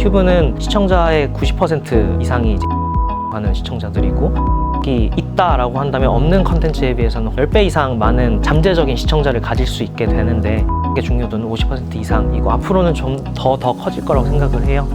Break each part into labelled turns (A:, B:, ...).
A: 유튜브는 시청자의 90% 이상이 이제 하는 시청자들이고, 여기 있다라고 한다면 없는 컨텐츠에 비해서는 10배 이상 많은 잠재적인 시청자를 가질 수 있게 되는데, 이게 중요도는 50% 이상이고 앞으로는 좀 더 커질 거라고 생각을 해요.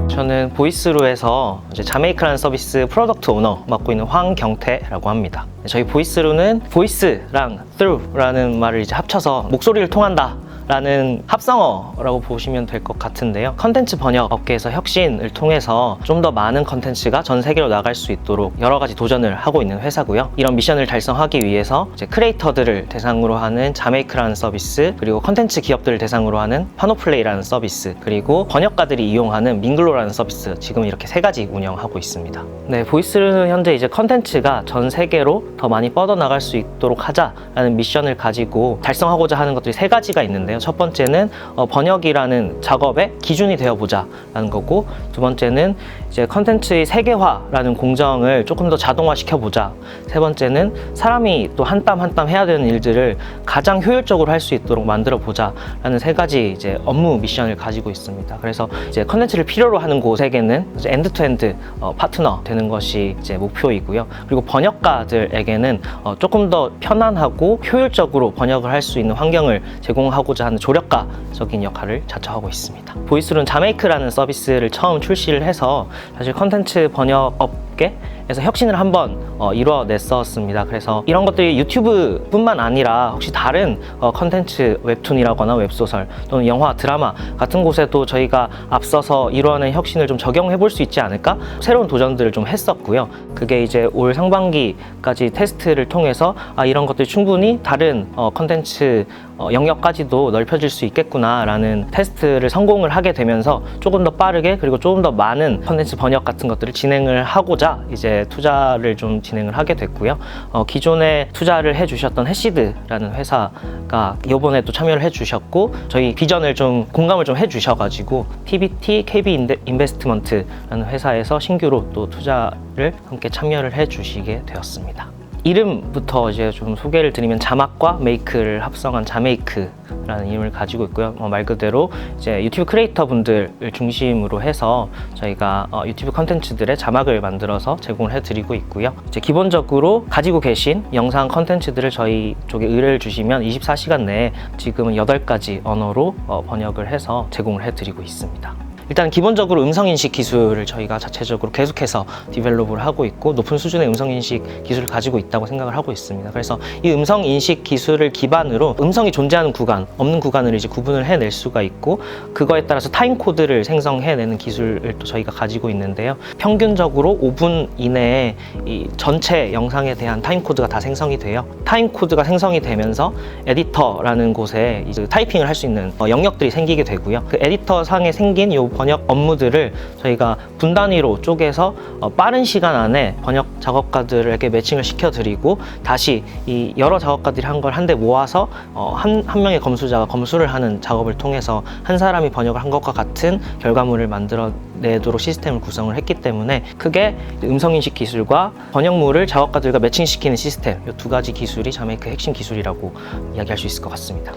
A: 저는 보이스루에서 이제 자메이크라는 서비스 프로덕트 오너 맡고 있는 황경태라고 합니다. 저희 보이스루는 보이스랑 through라는 말을 이제 합쳐서 목소리를 통한다 라는 합성어라고 보시면 될 것 같은데요. 컨텐츠 번역 업계에서 혁신을 통해서 좀 더 많은 컨텐츠가 전 세계로 나갈 수 있도록 여러 가지 도전을 하고 있는 회사고요. 이런 미션을 달성하기 위해서 이제 크리에이터들을 대상으로 하는 자메이크라는 서비스, 그리고 컨텐츠 기업들을 대상으로 하는 파노플레이라는 서비스, 그리고 번역가들이 이용하는 밍글로라는 서비스, 지금 이렇게 3가지 운영하고 있습니다. 네, 보이스루는 현재 이제 컨텐츠가 전 세계로 더 많이 뻗어나갈 수 있도록 하자라는 미션을 가지고 달성하고자 하는 것들이 3가지가 있는데요. 첫 번째는 번역이라는 작업의 기준이 되어보자 라는 거고, 두 번째는 이제 컨텐츠의 세계화라는 공정을 조금 더 자동화시켜보자, 세 번째는 사람이 또 한 땀 한 땀 해야 되는 일들을 가장 효율적으로 할 수 있도록 만들어 보자 라는 3가지 이제 업무 미션을 가지고 있습니다. 그래서 이제 컨텐츠를 필요로 하는 곳에게는 이제 엔드투엔드 파트너 되는 것이 이제 목표이고요. 그리고 번역가들에게는 조금 더 편안하고 효율적으로 번역을 할 수 있는 환경을 제공하고자 하는 조력가적인 역할을 자처하고 있습니다. 보이스루는 자메이크라는 서비스를 처음 출시를 해서 사실 컨텐츠 번역 업계에서 혁신을 한번 이뤄냈었습니다. 그래서 이런 것들이 유튜브뿐만 아니라 혹시 다른 컨텐츠 웹툰이라거나 웹소설 또는 영화, 드라마 같은 곳에도 저희가 앞서서 이루어낸 혁신을 좀 적용해 볼 수 있지 않을까? 새로운 도전들을 좀 했었고요. 그게 이제 올 상반기까지 테스트를 통해서 이런 것들이 충분히 다른 컨텐츠 영역까지도 넓혀질 수 있겠구나라는 테스트를 성공을 하게 되면서 조금 더 빠르게, 그리고 조금 더 많은 컨텐츠 번역 같은 것들을 진행을 하고자 이제 투자를 좀 진행을 하게 됐고요. 기존에 투자를 해주셨던 해시드라는 회사가 이번에 또 참여를 해주셨고, 저희 비전을 좀 공감을 좀 해주셔가지고 TBT KB 인베스트먼트라는 회사에서 신규로 또 투자를 함께 참여를 해주시게 되었습니다. 이름부터 이제 좀 소개를 드리면 자막과 메이크를 합성한 자메이크라는 이름을 가지고 있고요. 말 그대로 이제 유튜브 크리에이터 분들을 중심으로 해서 저희가 유튜브 컨텐츠들의 자막을 만들어서 제공을 해드리고 있고요. 이제 기본적으로 가지고 계신 영상 컨텐츠들을 저희 쪽에 의뢰를 주시면 24시간 내에 지금은 8가지 언어로 번역을 해서 제공을 해드리고 있습니다. 일단 기본적으로 음성인식 기술을 저희가 자체적으로 계속해서 디벨롭을 하고 있고, 높은 수준의 음성인식 기술을 가지고 있다고 생각을 하고 있습니다. 그래서 이 음성인식 기술을 기반으로 음성이 존재하는 구간, 없는 구간을 이제 구분을 해낼 수가 있고, 그거에 따라서 타임코드를 생성해내는 기술을 또 저희가 가지고 있는데요. 평균적으로 5분 이내에 이 전체 영상에 대한 타임코드가 다 생성이 돼요. 타임코드가 생성이 되면서 에디터라는 곳에 이제 타이핑을 할 수 있는 영역들이 생기게 되고요. 그 에디터 상에 생긴 요 번역 업무들을 저희가 분 단위로 쪼개서 빠른 시간 안에 번역 작업가들에게 매칭을 시켜드리고, 다시 이 여러 작업가들이 한 걸 한데 모아서 한 명의 검수자가 검수를 하는 작업을 통해서 한 사람이 번역을 한 것과 같은 결과물을 만들어내도록 시스템을 구성을 했기 때문에, 크게 음성인식 기술과 번역물을 작업가들과 매칭시키는 시스템, 이 2가지 기술이 자메이크의 핵심 기술이라고 이야기할 수 있을 것 같습니다.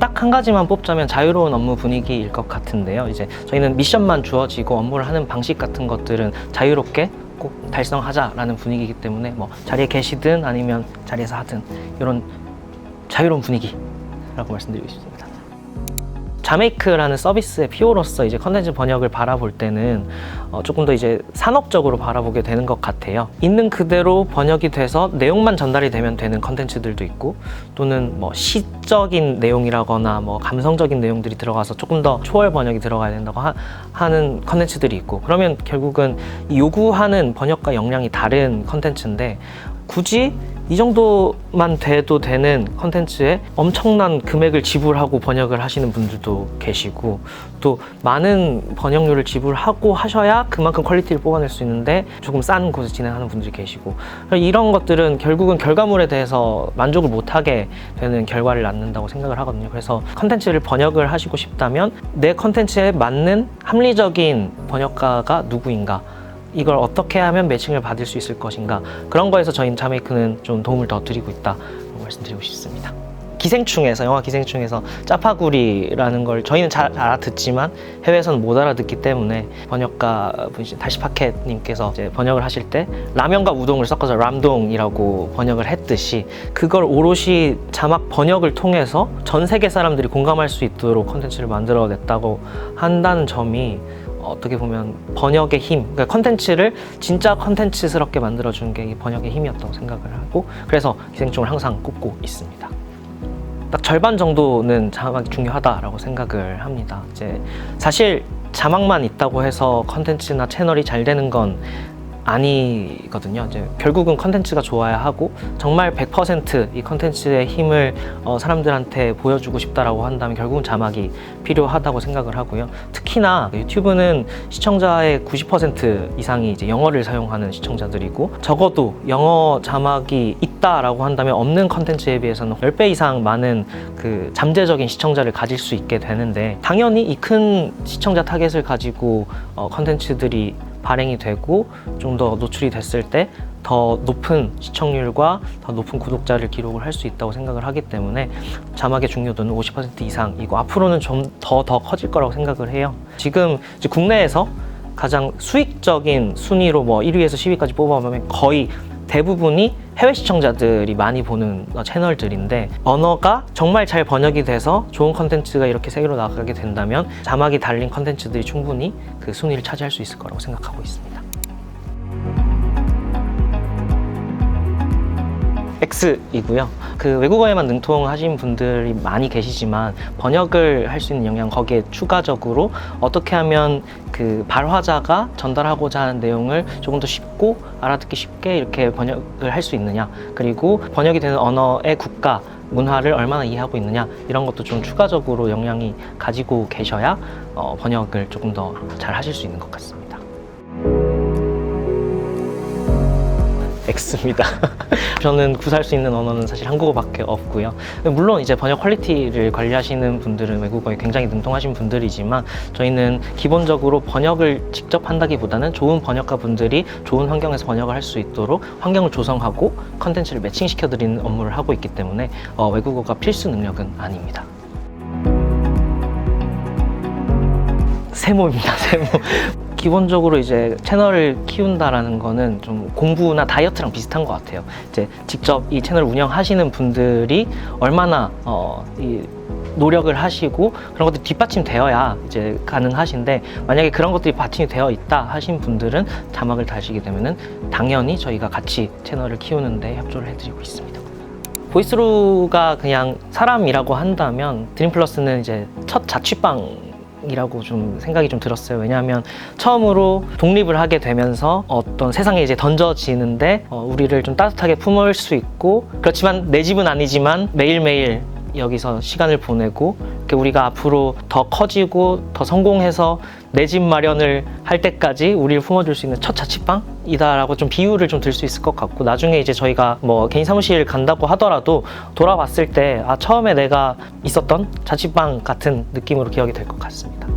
A: 딱 한 가지만 뽑자면 자유로운 업무 분위기일 것 같은데요. 이제 저희는 미션만 주어지고 업무를 하는 방식 같은 것들은 자유롭게 꼭 달성하자라는 분위기이기 때문에 자리에 계시든 아니면 자리에서 하든 이런 자유로운 분위기라고 말씀드리고 싶습니다. 자메이크라는 서비스의 PO로서 이제 컨텐츠 번역을 바라볼 때는 조금 더 이제 산업적으로 바라보게 되는 것 같아요. 있는 그대로 번역이 돼서 내용만 전달이 되면 되는 컨텐츠들도 있고, 또는 시적인 내용이라거나 감성적인 내용들이 들어가서 조금 더 초월 번역이 들어가야 된다고 하는 컨텐츠들이 있고, 그러면 결국은 요구하는 번역과 역량이 다른 컨텐츠인데, 굳이 이 정도만 돼도 되는 컨텐츠에 엄청난 금액을 지불하고 번역을 하시는 분들도 계시고, 또 많은 번역료를 지불하고 하셔야 그만큼 퀄리티를 뽑아낼 수 있는데 조금 싼 곳에 진행하는 분들이 계시고, 이런 것들은 결국은 결과물에 대해서 만족을 못하게 되는 결과를 낳는다고 생각을 하거든요. 그래서 컨텐츠를 번역을 하시고 싶다면 내 컨텐츠에 맞는 합리적인 번역가가 누구인가, 이걸 어떻게 하면 매칭을 받을 수 있을 것인가, 그런 거에서 저희 자메이크는 좀 도움을 더 드리고 있다고 말씀드리고 싶습니다. 기생충에서 영화 기생충에서 짜파구리라는 걸 저희는 잘 알아듣지만 해외에서는 못 알아듣기 때문에 번역가 분이신 달시파켓님께서 이제 번역을 하실 때 라면과 우동을 섞어서 람동이라고 번역을 했듯이 그걸 오롯이 자막 번역을 통해서 전 세계 사람들이 공감할 수 있도록 콘텐츠를 만들어냈다고 한다는 점이 어떻게 보면 번역의 힘, 그러니까 컨텐츠를 진짜 컨텐츠스럽게 만들어주는 게 이 번역의 힘이었다고 생각을 하고 그래서 기생충을 항상 꼽고 있습니다. 딱 절반 정도는 자막이 중요하다라고 생각을 합니다. 이제 사실 자막만 있다고 해서 컨텐츠나 채널이 잘 되는 건 아니거든요. 이제 결국은 컨텐츠가 좋아야 하고 정말 100% 이 컨텐츠의 힘을 사람들한테 보여주고 싶다라고 한다면 결국은 자막이 필요하다고 생각을 하고요. 특히나 유튜브는 시청자의 90% 이상이 이제 영어를 사용하는 시청자들이고 적어도 영어 자막이 있다라고 한다면 없는 컨텐츠에 비해서는 10배 이상 많은 그 잠재적인 시청자를 가질 수 있게 되는데 당연히 이 큰 시청자 타겟을 가지고 컨텐츠들이 발행이 되고 좀 더 노출이 됐을 때 더 높은 시청률과 더 높은 구독자를 기록을 할 수 있다고 생각을 하기 때문에 자막의 중요도는 50% 이상이고 앞으로는 좀 더 커질 거라고 생각을 해요. 지금 이제 국내에서 가장 수익적인 순위로 뭐 1위에서 10위까지 뽑아보면 거의 대부분이 해외 시청자들이 많이 보는 채널들인데 언어가 정말 잘 번역이 돼서 좋은 컨텐츠가 이렇게 세계로 나가게 된다면 자막이 달린 컨텐츠들이 충분히 그 순위를 차지할 수 있을 거라고 생각하고 있습니다. X이고요. 그 외국어에만 능통하신 분들이 많이 계시지만 번역을 할 수 있는 역량 거기에 추가적으로 어떻게 하면 그 발화자가 전달하고자 하는 내용을 조금 더 쉽고 알아듣기 쉽게 이렇게 번역을 할 수 있느냐, 그리고 번역이 되는 언어의 국가 문화를 얼마나 이해하고 있느냐, 이런 것도 좀 추가적으로 역량이 가지고 계셔야 번역을 조금 더 잘 하실 수 있는 것 같습니다. X입니다. 저는 구사할 수 있는 언어는 사실 한국어밖에 없고요. 물론 이제 번역 퀄리티를 관리하시는 분들은 외국어에 굉장히 능통하신 분들이지만 저희는 기본적으로 번역을 직접 한다기보다는 좋은 번역가 분들이 좋은 환경에서 번역을 할 수 있도록 환경을 조성하고 컨텐츠를 매칭시켜 드리는 업무를 하고 있기 때문에 외국어가 필수 능력은 아닙니다. 세모입니다. 세모. 기본적으로 이제 채널을 키운다라는 거는 좀 공부나 다이어트랑 비슷한 것 같아요. 이제 직접 이 채널을 운영하시는 분들이 얼마나 이 노력을 하시고 그런 것들이 뒷받침되어야 이제 가능하신데, 만약에 그런 것들이 받침이 되어 있다 하신 분들은 자막을 다시게 되면은 당연히 저희가 같이 채널을 키우는데 협조를 해드리고 있습니다. 보이스루가 그냥 사람이라고 한다면 드림플러스는 이제 첫 자취방 이라고 좀 생각이 좀 들었어요. 왜냐하면 처음으로 독립을 하게 되면서 어떤 세상에 이제 던져지는데 우리를 좀 따뜻하게 품을 수 있고, 그렇지만 내 집은 아니지만 매일매일 여기서 시간을 보내고 이렇게 우리가 앞으로 더 커지고 더 성공해서 내 집 마련을 할 때까지 우리를 품어줄 수 있는 첫 자취방이다라고 좀 비유를 좀 들 수 있을 것 같고, 나중에 이제 저희가 뭐 개인 사무실 간다고 하더라도 돌아봤을 때 처음에 내가 있었던 자취방 같은 느낌으로 기억이 될 것 같습니다.